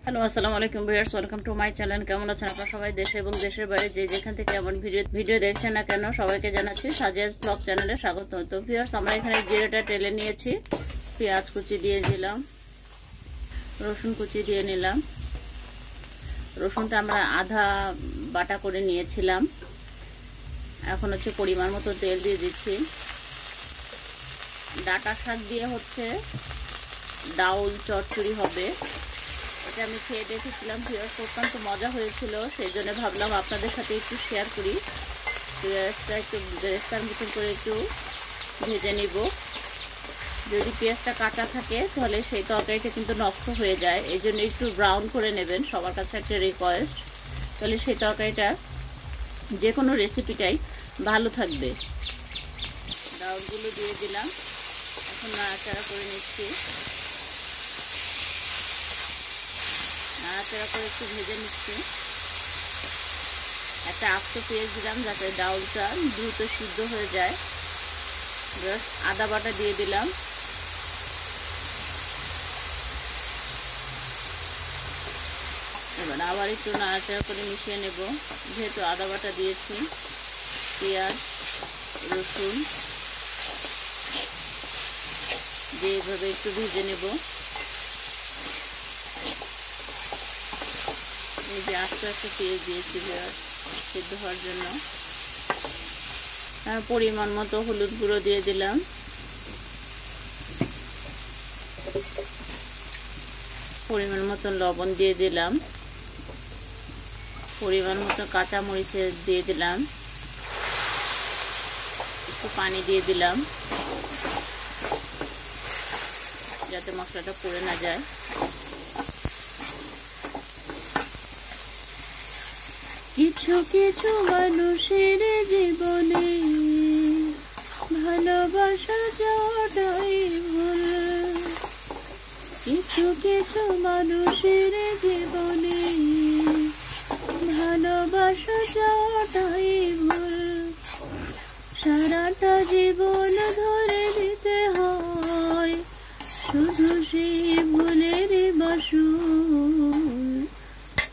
Hello, আসসালামু আলাইকুম viewers, welcome to my channel. কেমন আছেন আপনারা সবাই? দেশে এবং দেশের বাইরে যে যেখান থেকে এমন ভিডিও দেখছেন না কেন, সবাইকে জানাচ্ছি সাজিয়াস ব্লগ চ্যানেলে স্বাগত। তো ভিউয়ার্স, আমরা এখানে জিরাটা টেলে নিয়েছি, পেঁয়াজ কুচি দিয়ে দিলাম, রসুন কুচি দিয়ে নিলাম। রসুনটা আমরা আধা বাটা করে নিয়েছিলাম। এখন হচ্ছে পরিমাণ মতো তেল দিয়ে দিচ্ছি। ডাঁটা শাক দিয়ে হচ্ছে ডাউল চচ্চড়ি হবে। এটা আমি খেয়ে দেখেছিলাম ভিউয়ার্স, অত্যন্ত মজা হয়েছিল, সেই জন্য ভাবলাম আপনাদের সাথে একটু শেয়ার করি। পেঁয়াজটা একটু বেরেস্তার মতন করে একটু ভেজে নিব। যদি পেঁয়াজটা কাঁচা থাকে তাহলে সেই তরকারিটা কিন্তু নষ্ট হয়ে যায়, এই জন্য একটু ব্রাউন করে নেবেন, সবার কাছে একটা রিকোয়েস্ট। তাহলে সেই তরকারিটা যে কোনো রেসিপিটাই ভালো থাকবে। ডাউলগুলো দিয়ে দিলাম, এখন নাড়াচাড়া করে নিচ্ছি। নাড়াচাড়া করে একটু ভেজে নিচ্ছি। একটা আস্ত পেঁয়াজ দিলাম যাতে ডাউলটা দ্রুত সিদ্ধ হয়ে যায়। আদা বাটা দিয়ে দিলাম। এবার আবার একটু নাড়াচাড়া করে মিশিয়ে নেব। যেহেতু আদা বাটা দিয়েছি, পেঁয়াজ রসুন দিয়ে এভাবে একটু ভেজে নেব। এই যে আস্তে আস্তে পেঁয়াজ দিয়েছি সিদ্ধ হওয়ার জন্য। পরিমাণ মতো হলুদ গুঁড়ো দিয়ে দিলাম। পরিমাণ মতো লবণ দিয়ে দিলাম। পরিমাণ মতো কাঁচা মরিচ দিয়ে দিলাম। একটু পানি দিয়ে দিলাম যাতে মশলাটা পুড়ে না যায়। কিছু কিছু মানুষের জীবনে ভালোবাসা যাওয়াটাই ভুল। কিছু কিছু মানুষের জীবনে ভালোবাসা যাওয়াটাই ভুল। সারাটা জীবন ধরে দিতে হয় শুধু সেই ভুলের মাসুল।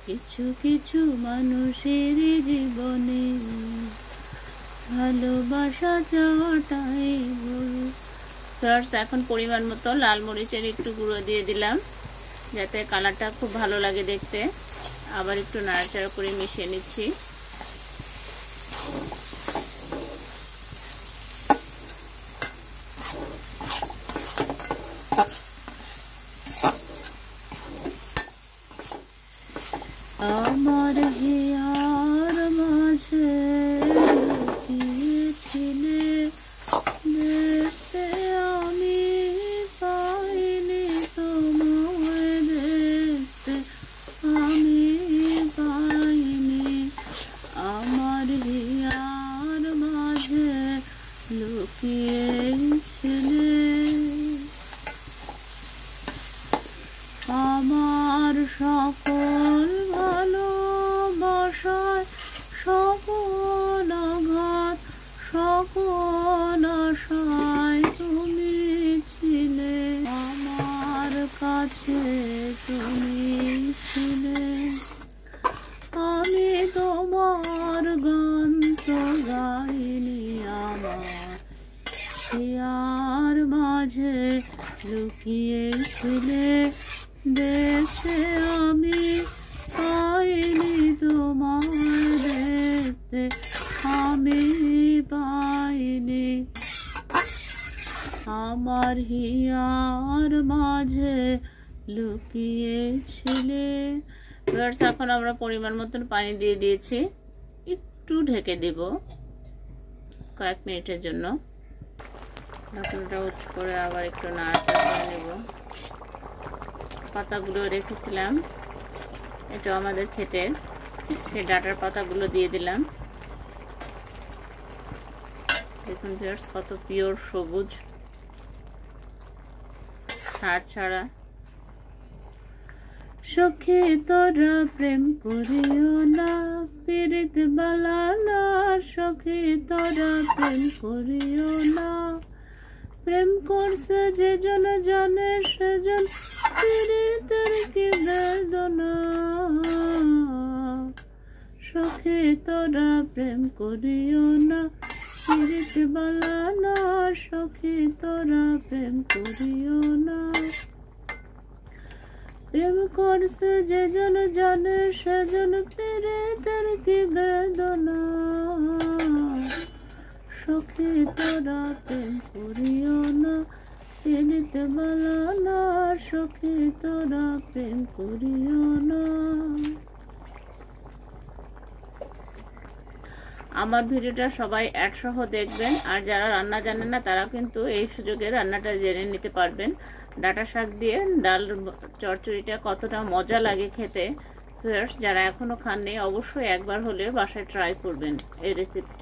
কিছু কিছু মানুষের জীবনে ভালোবাসা যাওয়াটাই ভুল। এখন পরিমাণ মতো লাল মরিচের একটু গুঁড়ো দিয়ে দিলাম যাতে কালারটা খুব ভালো লাগে দেখতে। আবার একটু নাড়াচাড়া করে মিশিয়ে নিচ্ছি। আমার হিয়ার মাঝে লুকিয়েছিলে, দেখতে আমি পাইনি তোমায়, দেখতে আমি পাইনি। আমার হিয়ার মাঝে লুকিয়েছিলে, আমার সকল ভালোবাসায় সকল আঘাত সকল আশায় তুমি ছিলে। আমার কাছে তুমি ছিলে, আমি তোমার গান তো গাইনি। আমার হিয়ার মাঝে লুকিয়েছিলে, দেখতে আমি পাইনি তোমায়, দেখতে আমি পাইনি। আমার হিয়ার মাঝে লুকিয়েছিলে। এখন আমরা পরিমাণ মতন পানি দিয়ে দিয়েছি, একটু ঢেকে দেব কয়েক মিনিটের জন্য। ঢাকনাটা উঁচু করে আবার একটু নাড়াচাড়া করে নেব। পাতাগুলো রেখেছিলাম, এটা আমাদের ক্ষেতের, সেই ডাঁটার পাতাগুলো দিয়ে দিলাম। দেখুন ভিউয়ার্স, কত পিওর সবুজ, সার ছাড়া। সখী তোরা প্রেম করিও না, পীড়িত বালা না। সখী তোরা প্রেম করিও না, প্রেম করছে যে জন জানে সেজন পীড়িতের কি বেদনা, সখী তোরা প্রেম করিও না, পীড়িত বালা না, সখী তোরা প্রেম করিও না। প্রেম করছে যেজন জানে, সেজন পীড়িতের কি বেদনা, সখী তোরা প্রেম করিও না, পীড়িত বালা না, সখী তোরা প্রেম করিও না। আমার ভিডিওটা সবাই অ্যাড সহ দেখবেন, আর যারা রান্না জানেন না তারা কিন্তু এই সুযোগে রান্নাটা জেনে নিতে পারবেন। ডাঁটা শাক দিয়ে ডাল চচ্চড়িটা কতটা মজা লাগে খেতে। ভিউয়ার্স, যারা এখনও খাননি অবশ্যই একবার হলে বাসায় ট্রাই করবেন এই রেসিপি।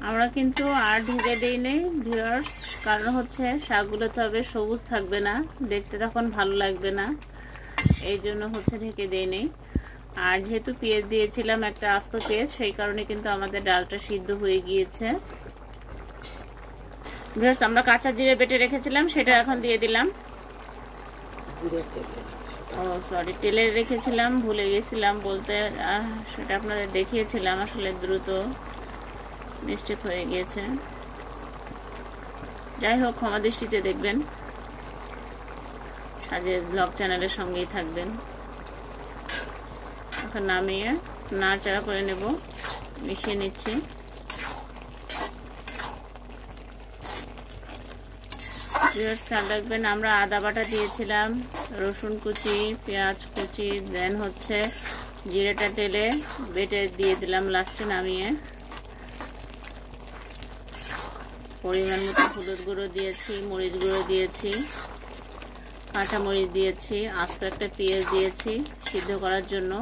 আমরা কিন্তু আর ঢেকে দিই নেই ভিউয়ার্স, কারণ হচ্ছে শাকগুলো তবে সবুজ থাকবে না, দেখতে তখন ভালো লাগবে না, এই জন্য হচ্ছে ঢেকে দিই নেই। আর যেহেতু পেঁয়াজ দিয়েছিলাম একটা আস্ত পেঁয়াজ, সেই কারণে কিন্তু আমাদের ডালটা সিদ্ধ হয়ে গিয়েছে। ভিউয়ার্স, আমরা কাঁচা জিরে বেটে রেখেছিলাম, সেটা এখন দিয়ে দিলাম। ও সরি, তেলে রেখেছিলাম, ভুলে গেছিলাম বলতে, সেটা আপনাদের দেখিয়েছিলাম, আসলে দ্রুত মিস্টেক হয়ে গিয়েছে। যাই হোক, ক্ষমা দৃষ্টিতে দেখবেন, সাজের ব্লগ চ্যানেলের সঙ্গেই থাকবেন। এখন নামিয়ে নাড়াচাড়া করে নেব, মিশিয়ে নিচ্ছি। খেয়াল রাখবেন, আমরা আদা বাটা দিয়েছিলাম, রসুন কুচি, পেঁয়াজ কুচি, দেন হচ্ছে জিরেটা টেলে বেটে দিয়ে দিলাম লাস্টে নামিয়ে। পরিমাণ মতো হলুদ গুঁড়ো দিয়েছি, মরিচ গুঁড়ো দিয়েছি, কাঁচা মরিচ দিয়েছি, আস্ত একটা পেঁয়াজ দিয়েছি সিদ্ধ করার জন্য।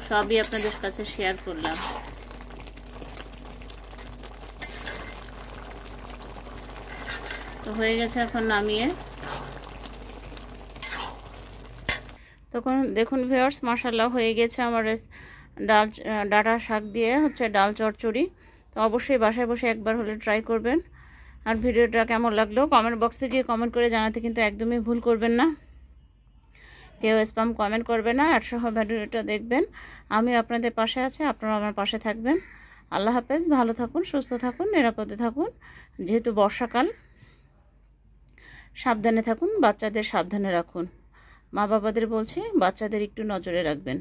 সবই আপনাদের কাছে শেয়ার করলাম। তো হয়ে গেছে, এখন নামিয়ে। তখন দেখুন ভিউয়ার্স, মাশাআল্লাহ হয়ে গেছে আমার ডাঁটা শাক দিয়ে হচ্ছে ডাল চচ্চড়ি। তো অবশ্যই বাসায় বসে একবার হলে ট্রাই করবেন। আর ভিডিওটা কেমন লাগলো কমেন্ট বক্সে গিয়ে কমেন্ট করে জানাতে কিন্তু একদমই ভুল করবেন না। কেউ স্প্যাম কমেন্ট করবে না, সহ ভিডিওটা দেখবেন। আমি আপনাদের পাশে আছি, আপনারা আমার পাশে থাকবেন। আল্লাহ হাফেজ, ভালো থাকুন, সুস্থ থাকুন, নিরাপদে থাকুন। যেহেতু বর্ষাকাল, সাবধানে থাকুন, বাচ্চাদের সাবধানে রাখুন। মা বাবাদের বলছি বাচ্চাদের একটু নজরে রাখবেন।